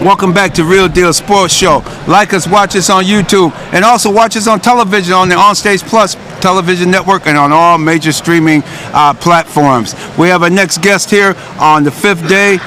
Welcome back to Real Deal Sports Show. Like us, watch us on YouTube, and also watch us on television on the OnStage Plus television network and on all major streaming platforms. We have our next guest here on the 5th day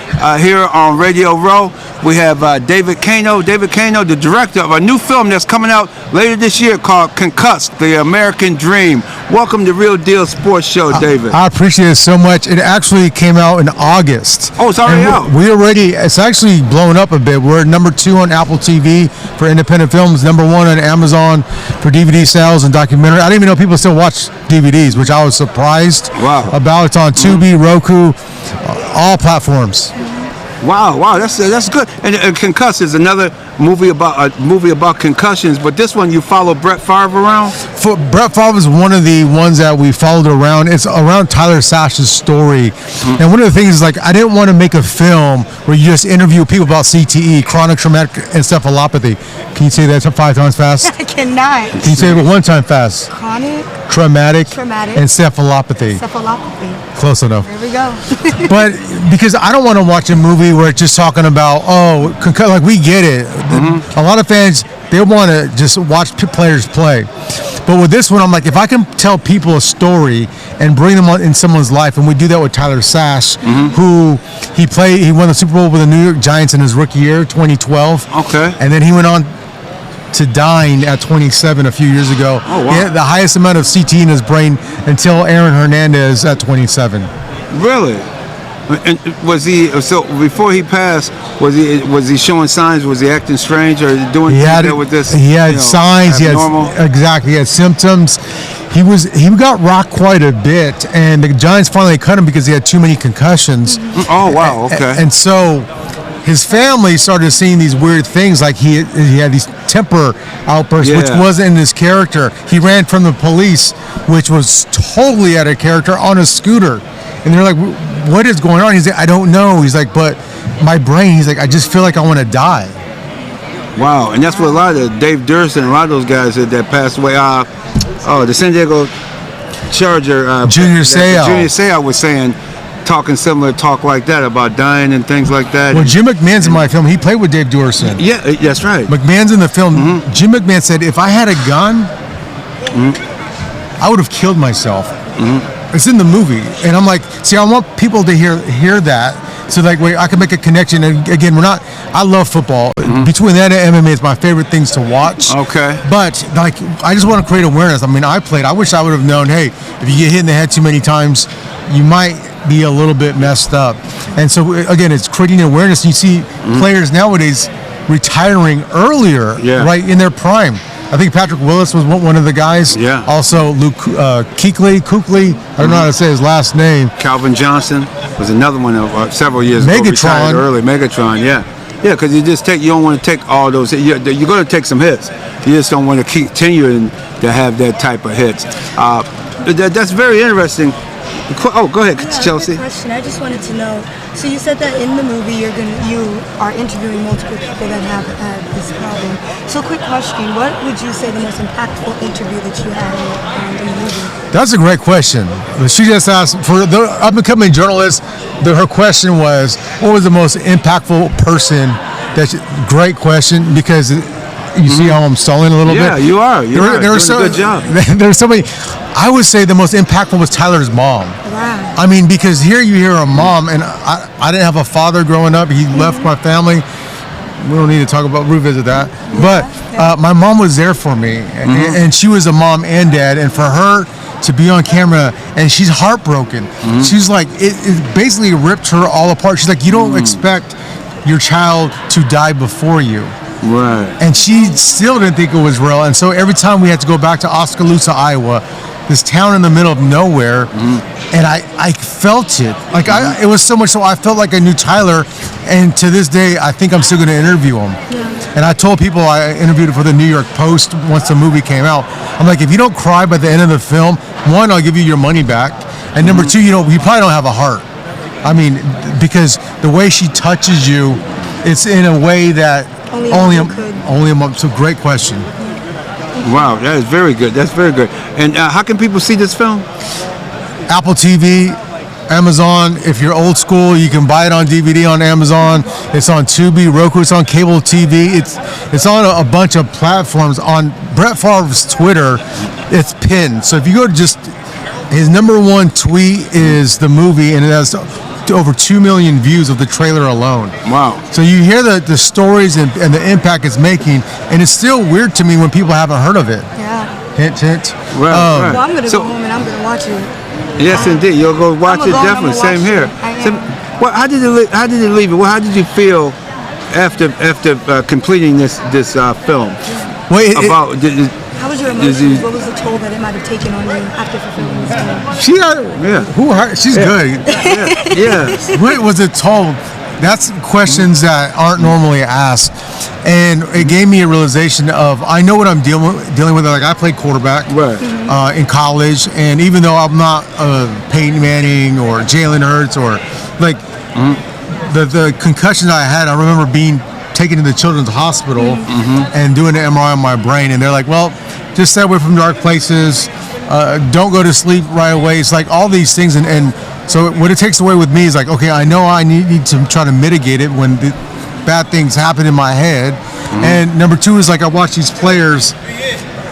here on Radio Row. We have David KANO. David KANO, the director of a new film that's coming out later this year called Concussed, The American Dream. Welcome to Real Deal Sports Show, David. I appreciate it so much. It actually came out in August. Oh, it's already out. It's actually blown up a bit. We're number 2 on Apple TV for independent films, number 1 on Amazon for DVD sales and documentary. I didn't even know people still watch DVDs, which I was surprised about. It's on Tubi, Roku, all platforms. Wow, that's good. And Concussed is another movie about concussions, but this one you follow Brett Favre around. Brett Favre is one of the ones that we followed around. It's around Tyler Sash's story, and one of the things is like I didn't want to make a film where you just interview people about CTE, chronic traumatic encephalopathy. Can you say that 5 times fast? I cannot. Can you say it 1 time fast? Chronic traumatic encephalopathy. Close enough. There we go. But because I don't want to watch a movie where it's just talking about like we get it. A lot of fans, they want to just watch players play. But with this one, I'm like, if I can tell people a story and bring them on in someone's life, and we do that with Tyler Sash, who he won the Super Bowl with the New York Giants in his rookie year, 2012. Okay. And then he went on to dying at 27 a few years ago. Oh, wow. He had the highest amount of CTE in his brain until Aaron Hernandez at 27. Really? And was he, so before he passed, was he showing signs? Was he acting strange or doing things with this? He had signs. Exactly. He had symptoms. He got rocked quite a bit, and the Giants finally cut him because he had too many concussions. Oh wow, okay. And so his family started seeing these weird things, like he had these temper outbursts, which wasn't in his character. He ran from the police, which was totally out of character, on a scooter. And they're like, what is going on? He's like, I don't know. He's like, but my brain, he's like, I just feel like I want to die. Wow, and that's what a lot of Dave Durst and a lot of those guys that passed away. The San Diego Charger Junior Seau was saying, talking similar talk like that about dying and things like that. Well, Jim McMahon's in my film. He played with Dave Durst. Yeah, that's right. McMahon's in the film. Jim McMahon said, if I had a gun, I would have killed myself. It's in the movie, and I'm like, see, I want people to hear that, so like, wait, I can make a connection. And again, I love football. Between that and MMA, it's my favorite things to watch. Okay. But like, I just want to create awareness. I mean, I wish I would have known, hey, if you get hit in the head too many times, you might be a little bit messed up. And so again, it's creating awareness. You see players nowadays retiring earlier, right in their prime. I think Patrick Willis was one of the guys. Yeah. Also, Luke Kuechly. I don't know how to say his last name. Calvin Johnson was another one of several years ago. Megatron. Early. Megatron, yeah, because you don't want to take all those. You're going to take some hits. You just don't want to continue to have that type of hits. That's very interesting. Oh, go ahead, Chelsea. Question. I just wanted to know. So you said that in the movie you are interviewing multiple people that have had this problem. So quick question: what would you say the most impactful interview that you had in the movie? That's a great question. She just asked for the up-and-coming journalist. Her question was, "What was the most impactful person?" Great question, because you see how I'm stalling a little bit. Yeah, you are. You're doing a good job. There were so many. I would say the most impactful was Tyler's mom. Wow. I mean, because here you hear a mom, and I didn't have a father growing up. He left my family. We don't need to revisit that. But my mom was there for me, and she was a mom and dad. And for her to be on camera, and she's heartbroken. She's like, it basically ripped her all apart. She's like, you don't expect your child to die before you. Right. And she still didn't think it was real. And so every time we had to go back to Oskaloosa, Iowa, this town in the middle of nowhere, and I felt it. Like it was so much so I felt like I knew Tyler, and to this day I think I'm still going to interview him. And I told people I interviewed for the New York Post once the movie came out. I'm like, if you don't cry by the end of the film, 1, I'll give you your money back, and number 2, you probably don't have a heart. I mean, because the way she touches you, it's in a way that only a mom. So great question. Wow, that is very good. That's very good. And how can people see this film? Apple TV, Amazon. If you're old school, you can buy it on DVD on Amazon. It's on Tubi, Roku. It's on cable TV. It's on a bunch of platforms. On Brett Favre's Twitter, it's pinned. So if you go to just his #1 tweet is the movie, and it has over 2 million views of the trailer alone. Wow. So you hear the stories and the impact it's making, and it's still weird to me when people haven't heard of it. Yeah. Hint, hint. Right, right. Well, I'm gonna go home and I'm gonna watch it. Yes, indeed. You'll go watch it, definitely. Same here. Well, how did it leave you? Well, how did you feel after completing this film? Well, How was your emotions? What was the toll that it might have taken on you after fulfilling this goal? She's good. Yeah. What was it told? That's questions that aren't normally asked, and it gave me a realization of I know what I'm dealing with. Like I played quarterback in college, and even though I'm not Peyton Manning or Jalen Hurts or like the concussions I had, I remember being taken to the children's hospital and doing an MRI on my brain, and they're like, well, just stay away from dark places, don't go to sleep right away. It's like all these things, and so what it takes away with me is like, okay, I know I need to try to mitigate it when the bad things happen in my head. And number two is like I watch these players,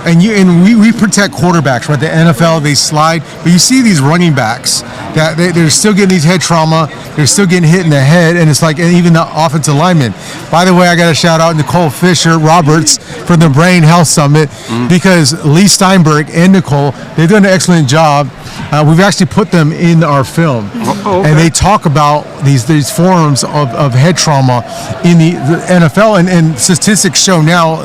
and we protect quarterbacks, right? The NFL, they slide, but you see these running backs that they're still getting these head trauma, they're still getting hit in the head, and it's like, and even the offensive linemen. By the way, I got to shout out Nicole Fisher Roberts from the Brain Health Summit, because Lee Steinberg and Nicole, they've done an excellent job. We've actually put them in our film, and they talk about these forms of head trauma in the NFL, and statistics show now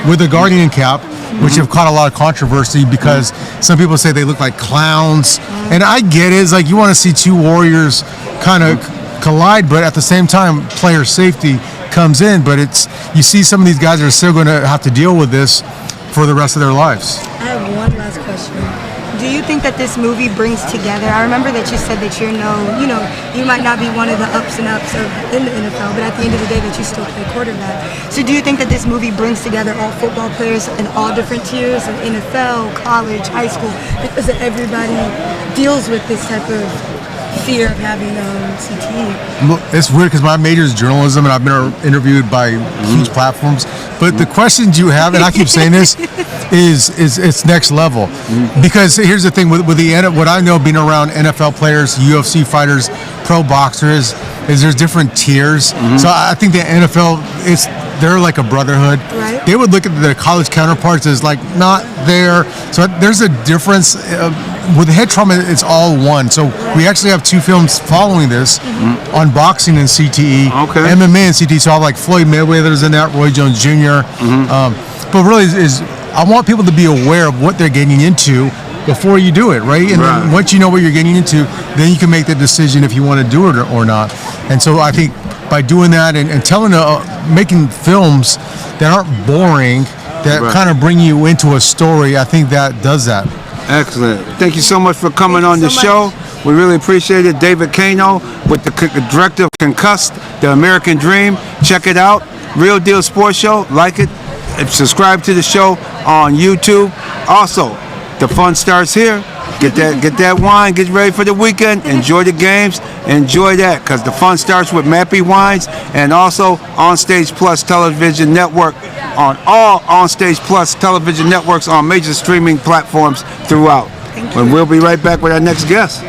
with the Guardian cap, which have caught a lot of controversy because some people say they look like clowns, and I get it. It's like you want to see two warriors kind of collide, but at the same time, player safety comes in. But you see some of these guys are still going to have to deal with this for the rest of their lives. I have one last question. Do you think that this movie brings together? I remember that you said that you might not be one of the ups and ups in the NFL, but at the end of the day that you still play quarterback. So do you think that this movie brings together all football players in all different tiers of NFL, college, high school, because everybody deals with this type of fear of having CTE? Look, it's weird because my major is journalism, and I've been interviewed by huge platforms. But the questions you have, and I keep saying this, is it's next level. Because here's the thing with what I know being around NFL players, UFC fighters, pro boxers, is there's different tiers. So I think the NFL they're like a brotherhood. Right. They would look at their college counterparts as like not there. So there's a difference. With head trauma, it's all one. So we actually have 2 films following this on boxing and CTE, MMA and CTE. So I have like Floyd Mayweather's in that, Roy Jones Jr. But really, I want people to be aware of what they're getting into before you do it, right? And then once you know what you're getting into, then you can make the decision if you want to do it or not. And so I think by doing that and making films that aren't boring, that kind of bring you into a story, I think that does that. Excellent. Thank you so much for coming on the show. We really appreciate it. David KANO with the director of Concussed, The American Dream. Check it out. Real Deal Sports Show. Like it. Subscribe to the show on YouTube. Also, the fun starts here. Get that wine. Get ready for the weekend. Enjoy the games. Enjoy that, because the fun starts with Mappy Wines, and also Onstage Plus Television Network on all Onstage Plus television networks on major streaming platforms throughout. And we'll be right back with our next guest.